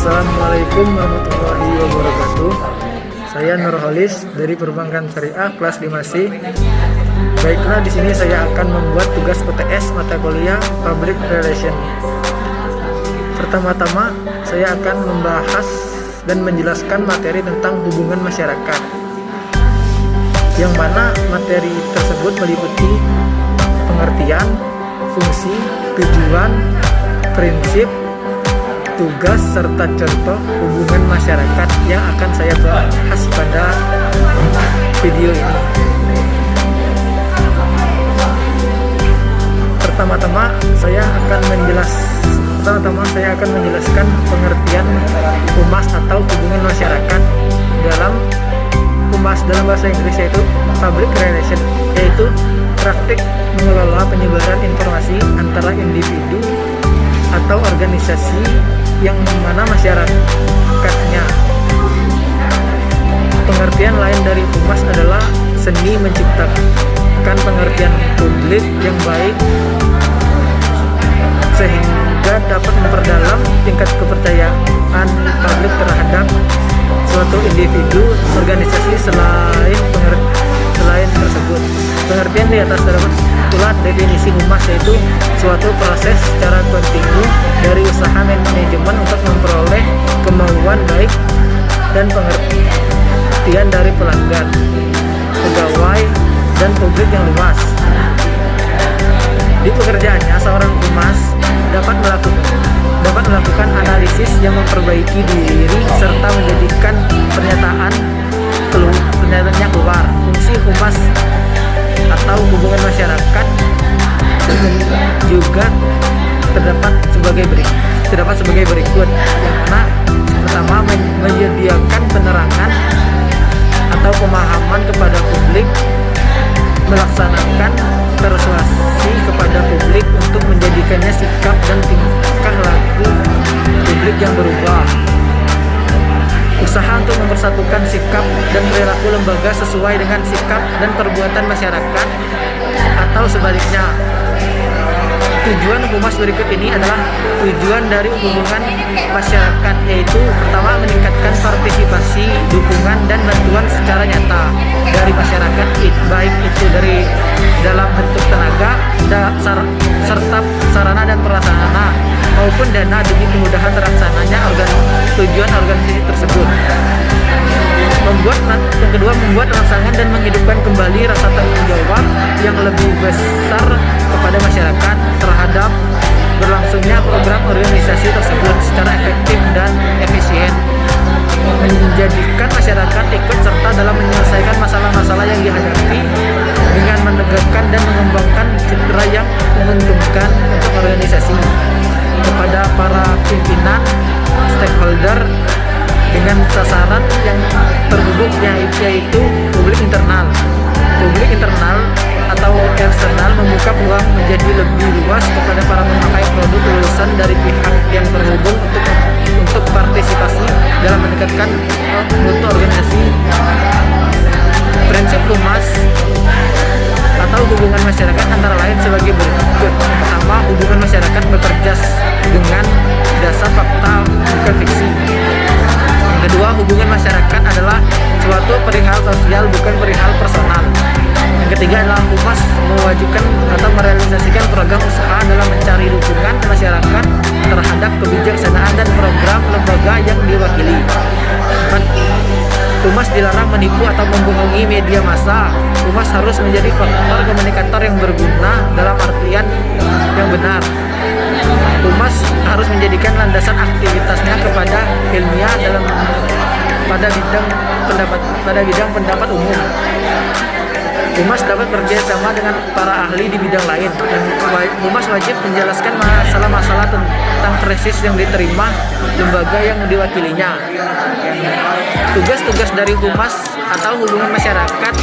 Assalamualaikum warahmatullahi wabarakatuh. Saya Nurholis dari Perbankan Syariah kelas 5C. Baiklah, di sini saya akan membuat tugas UTS mata kuliah Public Relation. Pertama-tama saya akan membahas dan menjelaskan materi tentang hubungan masyarakat, yang mana materi tersebut meliputi pengertian, fungsi, tujuan, prinsip, tugas, serta contoh hubungan masyarakat yang akan saya bahas pada video ini. Pertama-tama saya akan menjelaskan pengertian humas atau hubungan masyarakat. Dalam humas dalam bahasa Inggris yaitu public relation, yaitu praktik mengelola penyebaran informasi antara individu atau organisasi yang mana masyarakatnya. Pengertian lain dari humas adalah seni menciptakan pengertian publik yang baik sehingga dapat memperdalam tingkat kepercayaan publik terhadap suatu individu, organisasi selain tersebut. Pengertian di atas dapat itulah definisi humas, yaitu suatu proses secara kontinu dari usaha manajemen untuk memperoleh kemauan baik dan pengertian dari pelanggan, pegawai, dan publik yang luas. Di pekerjaannya, seorang humas dapat melakukan analisis yang memperbaiki diri serta menjadikan pernyataannya keluar. Fungsi humas atau hubungan masyarakat juga terdapat sebagai berikut, yang mana pertama menyediakan penerangan atau pemahaman kepada publik, melaksanakan persuasi kepada publik untuk menjadikannya sikap dan tingkah laku publik yang berubah, usaha untuk mempersatukan sikap dan perilaku lembaga sesuai dengan sikap dan perbuatan masyarakat atau sebaliknya. Tujuan humas berikut ini adalah tujuan dari hubungan masyarakat, yaitu pertama meningkatkan partisipasi, dukungan, dan bantuan secara nyata dari masyarakat, baik itu dari dalam bentuk tenaga, serta sarana dan prasarana maupun dana demi kemudahan terlaksananya tujuan organisasi tersebut. Yang kedua, membuat rangsangan dan menghidupkan kembali rasa tanggung jawab yang lebih besar kepada masyarakat terhadap berlangsungnya program organisasi tersebut secara efektif dan efisien. Menjadikan masyarakat ikut serta dalam menyelesaikan masalah-masalah yang dihadapi dengan menegakkan dan mengembangkan citra yang menguntungkan untuk organisasi. Kepada para pimpinan, stakeholder, dengan sasaran yang terhubung, yaitu publik internal. Publik internal atau eksternal membuka peluang menjadi lebih luas kepada para pemakai produk lulusan dari pihak yang terhubung untuk partisipasi dalam meningkatkan mutu organisasi. Prinsip humas atau hubungan masyarakat antara lain sebagai berikut. Pertama, hubungan masyarakat bekerja dengan dasar fakta, bukan fiksi. Kedua, hubungan masyarakat adalah suatu perihal sosial, bukan perihal personal. Yang ketiga adalah humas mewajibkan atau merealisasikan program usaha dalam mencari dukungan masyarakat terhadap kebijaksanaan dan program lembaga yang diwakili. Humas dilarang menipu atau membohongi media massa. Humas harus menjadi faktor komunikator yang berguna dalam artian yang benar. Humas harus menjadikan landasan aktivitasnya kepada ilmiah pada bidang pendapat umum. Humas dapat bekerjasama dengan para ahli di bidang lain, dan humas wajib menjelaskan masalah-masalah tentang tesis yang diterima lembaga yang diwakilinya. Tugas-tugas dari humas atau hubungan masyarakat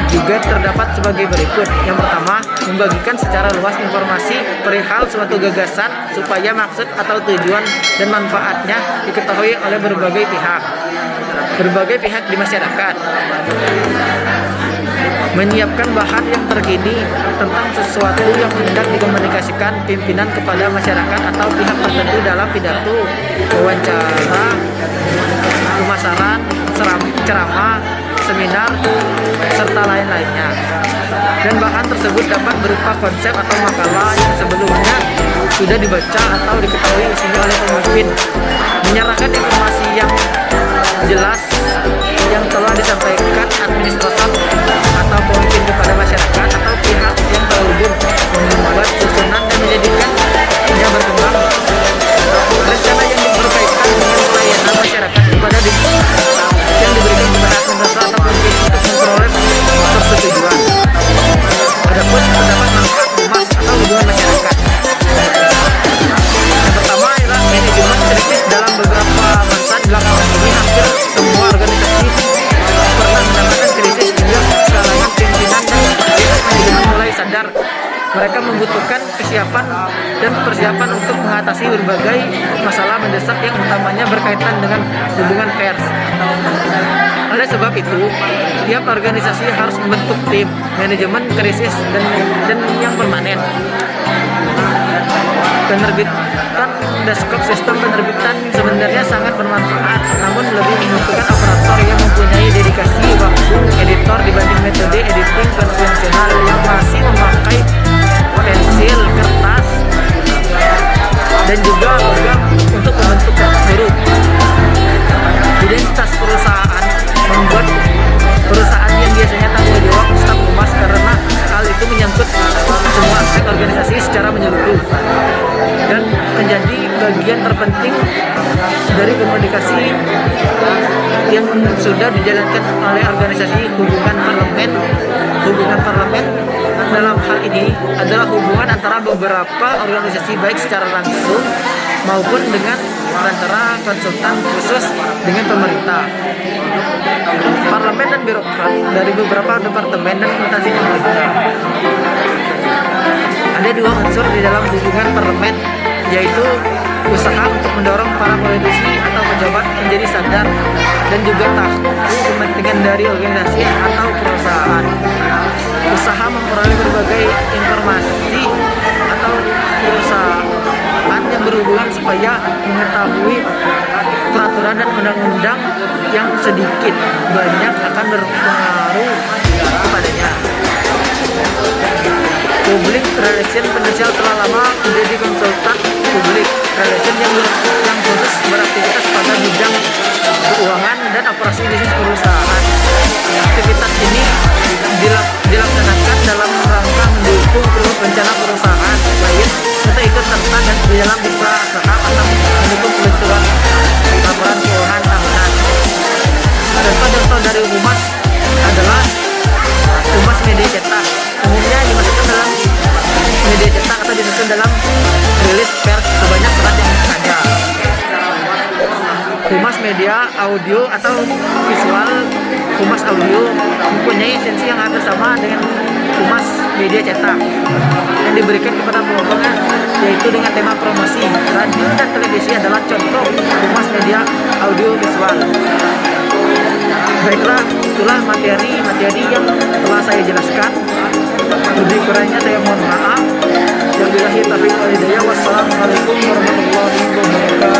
juga terdapat sebagai berikut. Yang pertama, membagikan secara luas informasi perihal suatu gagasan supaya maksud atau tujuan dan manfaatnya diketahui oleh berbagai pihak di masyarakat. menyiapkan bahan yang terkini tentang sesuatu yang hendak dikomunikasikan pimpinan kepada masyarakat atau pihak tertentu dalam pidato, wawancara, pemasaran, ceramah, seminar, serta lain-lainnya. Dan bahan tersebut dapat berupa konsep atau makalah yang sebelumnya sudah dibaca atau diketahui isinya oleh pemimpin, menyerahkan informasi yang jelas yang telah disampaikan administrator atau pemimpin kepada masyarakat atau pihak yang terhubung, membuat susunan dan menjadikannya berkembang. Rencana yang berkaitan dengan pelayanan masyarakat kepada yang diberikan kepada administrator atau pemimpin untuk memperoleh persetujuan. Adapun terdapat manfaat humas atau hubungan masyarakat. Yang pertama adalah manajemen krisis. Dalam beberapa masa belakangan ini hampir semua organisasi pernah mendapatkan krisis hingga kalangan pimpinan dan manajemen mulai sadar mereka membutuhkan kesiapan dan persiapan untuk mengatasi berbagai masalah mendesak yang utamanya berkaitan dengan hubungan pers. Oleh sebab itu, tiap organisasi harus membentuk tim manajemen krisis dan yang permanen. Penerbitan desktop sistem penerbitan sebenarnya sangat bermanfaat, namun lebih membutuhkan operator yang mempunyai dedikasi waktu editor dibanding metode editing konvensional yang masih memakai pensil, kertas, dan juga logam untuk membentuk huruf. Identitas perusahaan membuat perusahaan yang biasanya tanggung jawab staf humas karena hal itu menyangkut semua aspek organisasi secara menyeluruh dan menjadi bagian terpenting dari komunikasi yang sudah dijalankan oleh organisasi. Hubungan parlemen dalam hal ini adalah hubungan antara beberapa organisasi baik secara langsung maupun dengan antara konsultan khusus dengan pemerintah, parlemen dan birokrat dari beberapa departemen dan instansi pemerintah. Ada dua unsur di dalam hubungan parlemen, yaitu usaha untuk mendorong para politisi atau pejabat menjadi sadar dan juga tahu kepentingan dari organisasi atau perusahaan. Usaha memperoleh berbagai informasi atau perusahaan yang berhubungan supaya mengetahui peraturan dan undang-undang yang sedikit banyak akan berpengaruh kepadanya. Public relation finansial telah lama menjadi konsultan public relation yang khusus beraktivitas pada bidang keuangan dan operasi bisnis perusahaan. Aktivitas ini dilaksanakan dalam rangka mendukung rencana perusahaan lain serta ikut serta dan di dalam usaha atau mendukung peluncuran laporan keuangan tahunan. Contoh-contoh dari humas adalah humas media cetak, umumnya dimasukkan dalam media cetak atau disusun dalam rilis pers sebanyak surat yang ada. Humas media audio atau visual. Humas audio mempunyai esensi yang hampir sama dengan humas media cetak yang diberikan kepada pelopongnya, yaitu dengan tema promosi. Radio dan televisi adalah contoh humas media audio visual. Baiklah, itulah materi yang telah saya jelaskan. Lebih kurangnya saya mohon maaf. Wabillahi taufiq wal hidayah. Wassalamualaikum warahmatullahi wabarakatuh.